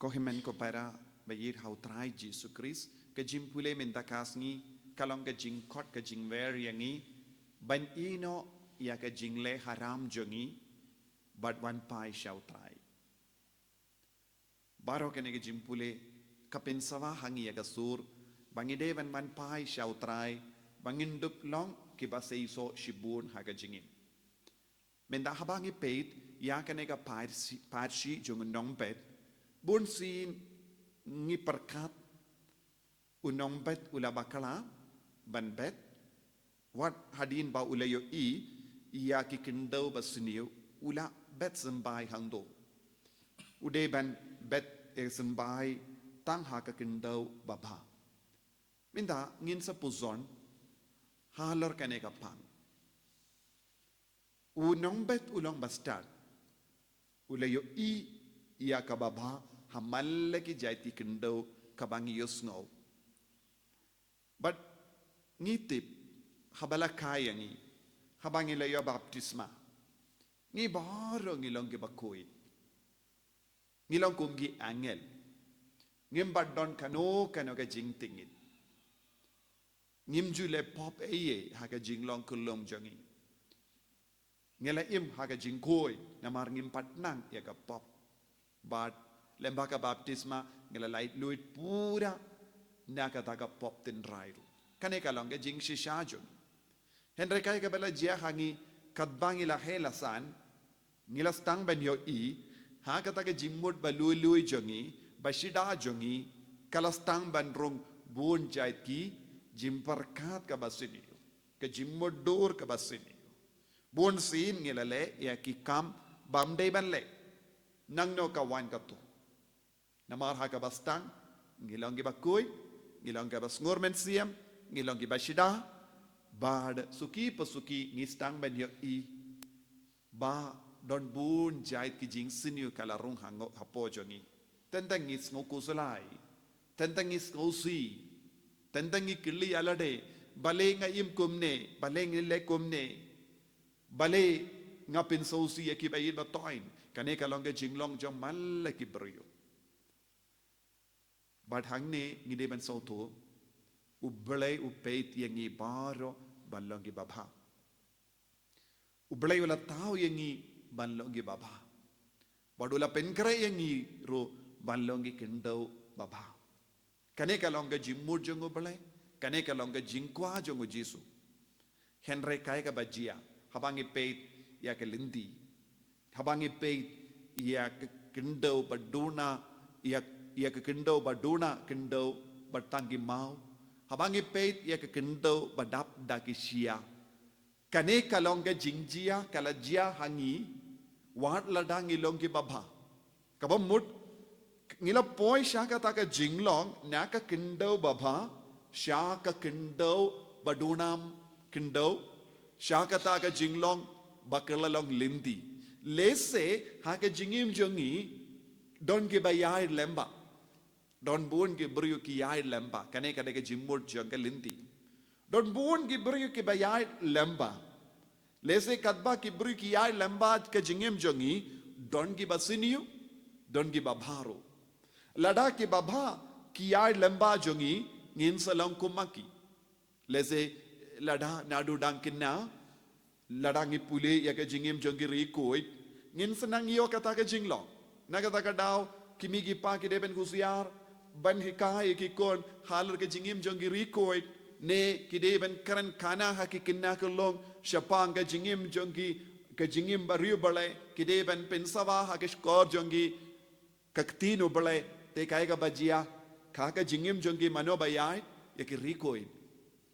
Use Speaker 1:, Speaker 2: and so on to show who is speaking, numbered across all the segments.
Speaker 1: Kohimen ko para bayir hau trai Jesu Christ ke jimpule mentakas ngi kalong ke jingkot ke jingwer yangi ban ino ya ke jingle haram jongi but one pai shau trai baro ke ne jimpule kapensawa hangi ya sur bangide ban one pai shau trai bangindup long ki baseiso shibun haga jingin menda habangi peit ya ke ne ka parsi jong nong pet bun sin ngi perkat unong bet ula bakala ban bet wat hadin ba ula yo iya ki kendau basniu ula bet sembai hangdo ude ban bet sembai tang ha ka kendau baba minda ngin sa puzon halor kane ka pang unong bet ulong bastard ula yo iya ka baba hamalle ki jaiti kendau kabangi yosno but ngitip habala kaya ngi habangi layo baptisma ngi baro ngilong ki bakoi ngilong kumgi angel ngim badon kano ka jingtingit ngim jule pop eye haga jinglong kulom jongi ngela im haga jingkoi namar ngim patnang ya ka pop but lembaga baptisma ngela light luit pura nakataga pop tin rairu kane kalonge jing shishajo henry kai ka bela jia hangi katbangi la hela san ngila stang ben yo ha kataga jimmut balului jongi bashida jongi kalastang ban rong bun jait ki jimparkat ka basini ka jimmut dur ka basini bun sin ngila le ya ki kam bamdei ban le nangno ka wan ka to namar ha ka bastang ngilong gi bakui ngilong ka bas ngormen siam ngilong gi bashida bad suki pasuki ngistang ben yo ba don bun jait ki jing sinu kala rung hango hapo jongi tentang ngis ngoku sulai tentang ngis ngosi tentang ngi kili alade bale nga im kumne bale ngile kumne bale ngapin sosi yaki bayid batoin kane kalong ge jinglong jom mal ki brio but hangne ngide ban soto ublay upeit yangi baro balongi baba ublay wala tao yangi balongi baba badula penkre yangi ro balongi kendau baba kane kalonga jimmur jongo blay kane kalonga jinkwa jongo Jesu henry kai ka bajia habangi peit ya ke lindi habangi peit ya ke kendau baduna ya ke kendau baduna kendau batangi mau habangi peit ya ke kendau badap dakisia kane kalonga jingjia kalajia hangi wat ladang ilongi baba kabamut ngila poi shaka taka jinglong naka kendau baba shaka kendau badunam kendau shaka taka jinglong bakalalong lindi lese haka jingim jongi don ki bayai lemba don bun ki brio ki yai lemba kane kade ke jimmur jonga lindi don bun ki brio ki bayai lemba lese kadba ki brio ki yai lemba ke jingim jongi don ki basiniu don ki babaro lada ki baba ki yai lemba jongi ngin salong kumaki lese lada nadu dangkina lada ngi pule ya ke jingim jongi rikoi ngin senang yo kata ke jinglong nagata ka daw kimigi pa ki deben kusiar ban hikai ki kon halar ke jingim jongi rikoi ne ki deben karan kana ha ki kinna ko long shapang ke jingim jongi ke jingim bariu balai ki deben pensawa ha ke skor jongi kaktino balai te kai ka bajia ka ka jingim jongi mano bayai ya ki rikoi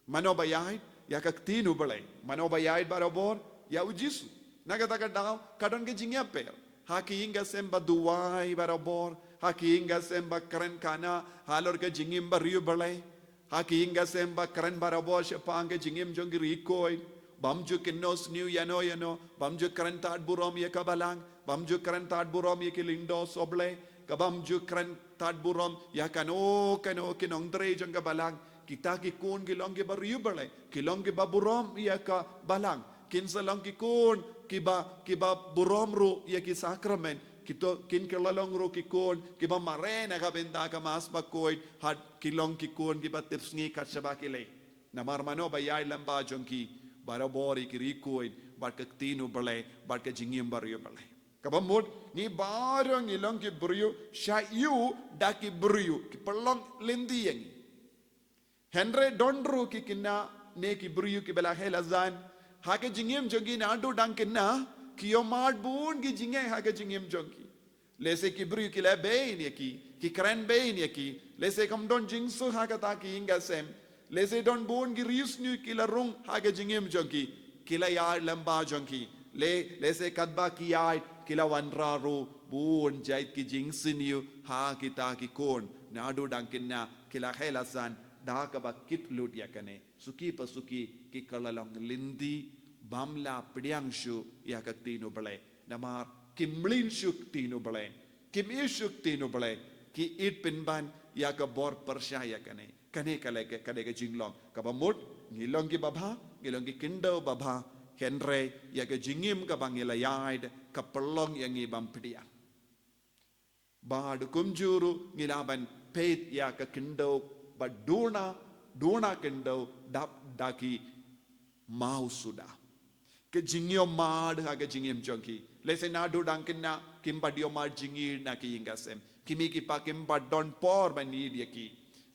Speaker 1: mano bayai ya kaktino balai mano bayai barabor ya ujisu nagata ka daw kadon ke jingya per haki inga semba duwai barabor haki inga semba karen kana halor ke jingim bariu balai haki inga semba karen barabor shapang ke jingim jongi rikoi bamju kinnos new yano bamju karen tad burom ye kabalang bamju karen tad burom ye kilindo soble kabamju karen tad burom ya kano kinong dre jonga balang kita ki kun kilong ki bariu balai kilong ki baburom ya ka balang kinsalong ki kun kiba burom ru ya ki sakramen Kito kin kelalong ro kikon kiba marena ka benda ka mas bakoy hat kilong kikon kiba tipsngi kat sabakile na marmano bayay lamba jonki barabori kirikoy barka tinu bale barka jingim baryo bale kabamod ni barong ilong ki buryo shayu daki buryo ki pelong lendi yang Henry Dondru ki kinna ne ki buryo ki bela helazan hake jingim jongi na adu dankinna kiyo mad bun ki jingay hake jingim jongi lese ki buryo ki le bein ki kren bein ki lese kam don jingsu hake ta ki inga sem lese don bun ki riusnu ki la rung hake jingim jongi kila ya lamba jongi lese kadba ki ya kila wanraru bun jait ki jingsiniu ha kita ki kon nadu dankinna kila helasan dah kaba kit lut yakane suki pasuki ki kalalong lindi bamla pediangshu yakatino bale namar kimlin shuk tino bale kim ishuk tino bale ki it pinban yakabor persya yakane kane kale ke kade ke jinglong kabamut ngilong ki baba ngilong ki kindo baba Henry yak jingim ka bangilayad kapelong yang ibam pediang bad kumjuru ngilaban pet yak kindo baduna kindo dap daki mau sudah ke jingyo mad ha ke jingim jonki lese na do dankina kim badio mad jingi na ki ingasem kimi ki pa kim badon por bani yaki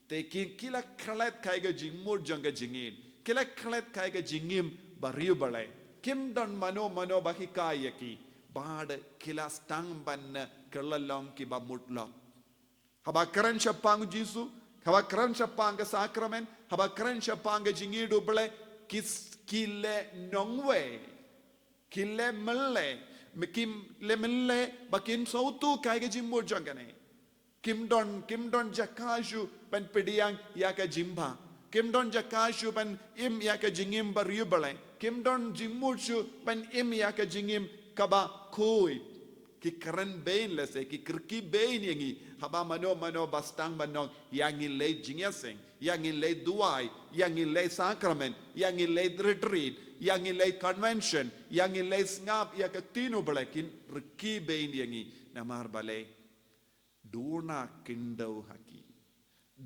Speaker 1: te ki kila khalet kai ke jingmur jonga jingin kila khalet kai ke jingim bariu balai kim don mano bahika yaki bad kila stang ban kelalong ki bamutlo haba karen chapang jisu haba karen chapang sakramen haba karen chapang jingidu bale kile nongwe kile melle kim le melle bakin sautu kaiga jimmur jangane kim don jakashu ban pediang yaka jimba kim don jakashu ban im yaka jingim bariu bale kim don jimmurchu ban im yaka jingim kaba koi ki keren bein lese ki kirki bein yangi haba mano bastang manong yangi le jingyaseng yangi le duai yangi le sacrament yangi le retreat yangi le convention yangi le ngap ya katino balakin riki bein yangi namar bale duna kindo haki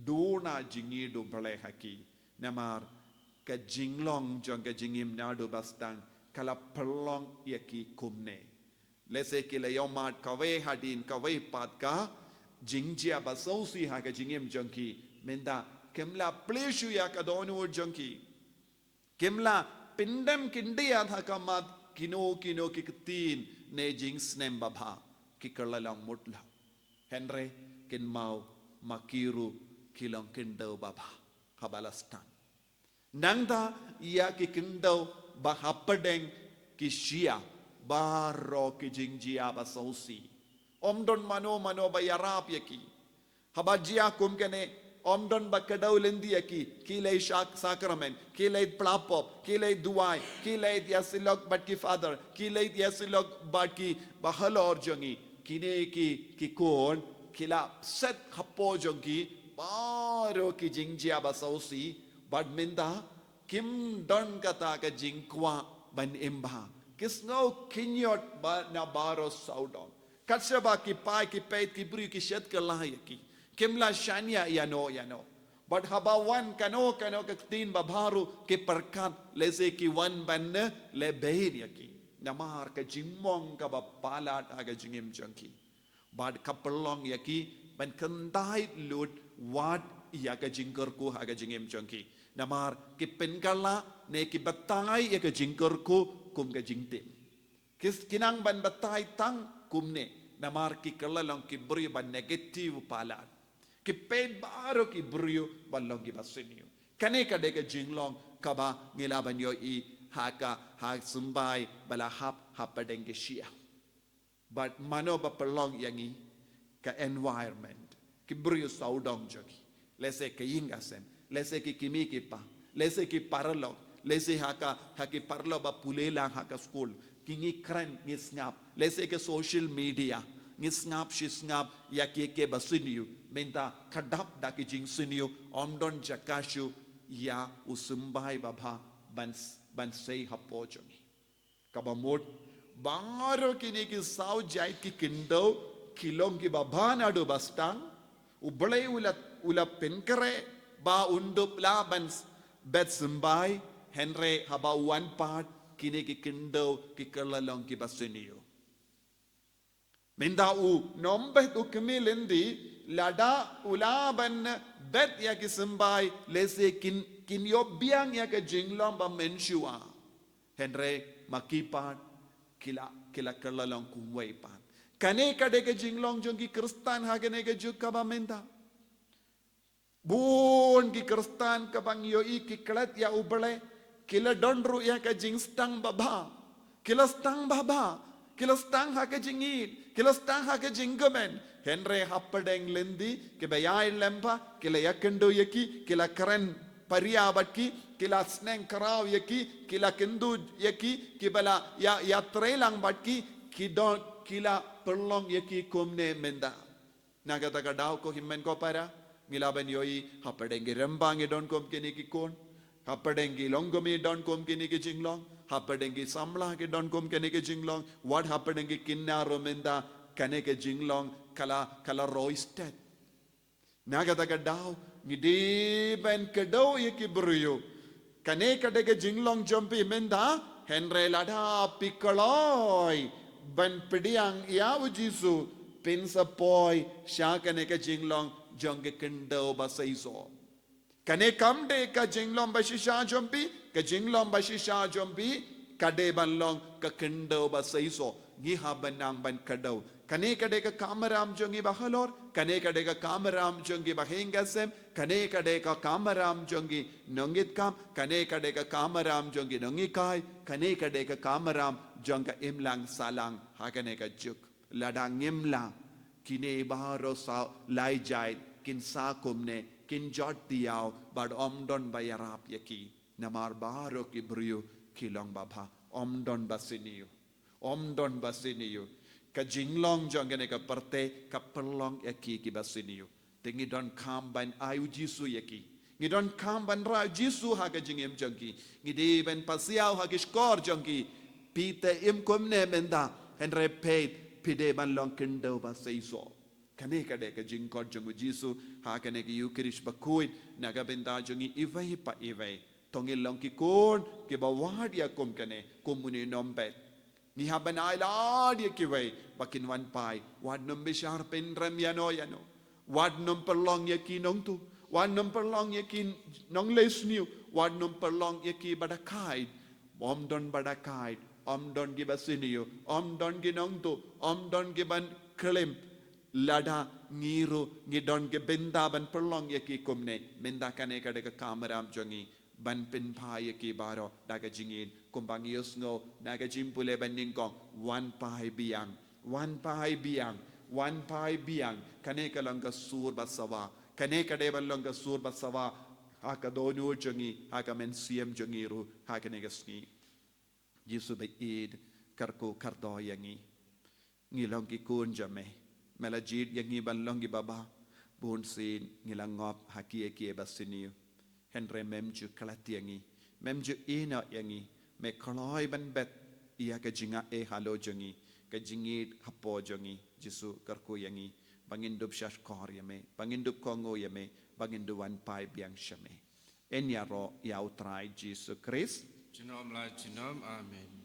Speaker 1: duna jingido bale haki namar ka jinglong jong ka jingim nadu bastang kala pelong yaki kumne lese kila yomat kawe hadin kawe patka jingjia basausi ha ka jingim jonki menda kemla pleshu ya ka donu jonki kemla pindam kindia tha kamat kino kiktin ne jingsnem babha kikalalang mutla Henry kin mau makiru kilong kindo babha kabalastan nangda ya kikindo bahapadeng kishia baro ki jingjia basausi omdon mano bayarap yaki habajia kum kene omdon bakadau lendi yaki kilay shak sacrament kilay plapop kilay duai kilay yasilog batki father kilay yasilog batki bahalor jongi kine ki kon kila set hapo jongi baro ki jingjia basausi badminda kim don kata ka jingkwa ban imba kisno kinyot ba na baro saudon katsaba ki pai ki pet ki bri ki shet ka layaki kimla shania yano but haba wan kano ka tin babaru ki perkat lese ki wan ban le behin yaki namar ka jingmong ka ba palat aga jingim jonki bad kapelong yaki ban kandai lut wat ya ka jingkar ko aga jingim jonki namar ki penkala ne ki batay ya ka jingkar ko kum ka jingtim kinang ban batay tang kumne namar ki kalalong ki brio ban negative palat ki pen baro ki brio balong ki basinyo kane ka de ka jinglong kaba ngilaban yo i haka ha sumbay bala hapadeng ke shia but mano ba pelong yangi ka environment ki brio saudong jogi lese ka yingasem lese ki kimiki pa lese ki paralog lese haki parlo ba pulela haka school kingi kran ngisngap lese ke social media ngisngap shisngap yakeke basiniu menta kadap daki jing siniu omdon jakashu ya usumbai baba ban sei hapojongi kabamot Baru kini ki sau jait ki kindau kilong ki babana do bastang ublay ula penkere ba undup laban bet sembai henry haba one part kini ki kindau ki kelalong ki basuniyo. Minda nombet kemilendi lada ulaban bet ya ki sembai lese kin yobiang ya ke jinglong ba mensua henry makipat kila kelalong kumway pan kane kade ke jinglong jong ki kristan hagene ke juk ka ba menda bun ki kristan ka bang yo ki klat ya ubale kila donru ya ka jingstang baba kila stang baba kila stang ha ka jingit kila stang ha ka jingamen henry happadeng lendi ke bayai lempa kila yakendo yaki kila karen pariyabatki kila sneng karaw yaki kila kendu yaki kibala ya trelang batki kidon kila perlong yaki komne menda nagata ka daw ko himmen ko para ngilaban yoi hapadengi rembang don kom kini ki kon hapadengi longomi don kom kini ki jinglong hapadengi samla ki don kom kini ki jinglong what hapadengi kinna romenda kane ke jinglong kala roisted nagata ka daw ngidi ben kedo yaki bruyo kane kade ke jinglong jumpi menda henry lada pikoloi ban pediang yaw jisu pinsa poi sha kane ke jinglong jongge kendo basaiso kane kamde ka jinglong basisha jumpi ke jinglong basisha jumpi kade banlong ka kendo basaiso giha banang ban kadau kane kade ka kamaram jongi bahalor kane kade ka kamaram jongi bahengasem kane kade ka kamaram jongi nongit kam kane kade ka kamaram jongi nongikai kane kade ka kamaram jonga imlang salang hakane ka juk ladang imlang kine baharo sa laijai kin sa kumne kin jot diaw bad omdon bayarap yaki namar baharo ki briyo kilong baba omdon basiniyo ka jinglong jongene ka parte ka perlong yaki ki basiniyo tengi don kam ban ayu jisu yaki ngi don kam ban ra jisu ha ka jingem jongki ngi de ben pasiaw ha ki skor jongki pite im komne menda henre peit pide ban long kendo basaiso kane kade ka jingkor jongu jisu ha kane ki yukrish bakuit naga benda jongi ivai pa ivai tongi long ki kon ke bawad ya kom kane komuni nombet ni haban ailad ya kiwai bakin wan pai wad nom bishar pen ram yano wad nom perlong yaki nong tu wad nom perlong yaki nong les new wad nom perlong yaki badakai om don gibasiniyo om don ginong tu om don giban kelim lada ngiru ngidon ge benda ban perlong yaki kumne menda kane kade ka kamaram jongi ban pin pa yaki baro daga jingin kumbang yusngo naga jimpule ban ningkong wan pai biang kane kalanga sur basawa kane kade balanga sur basawa haka donu jongi haka men siem jongiru haka negasni Yesu be id karko kardo yangi ngilong ki kun jame melajid yangi balong gi baba bon sin ngilangop haki eki basiniu henre memju kalat yangi memju ina yangi me koloi ban bet ia ka jinga e halo jongi ka jingit hapo jongi Yesu karko yangi bangindup shashkor yame bangindup kongo yame bangindu wan pai biang shame enyaro ya utrai Yesu Christ
Speaker 2: Jinom la jinom, amen.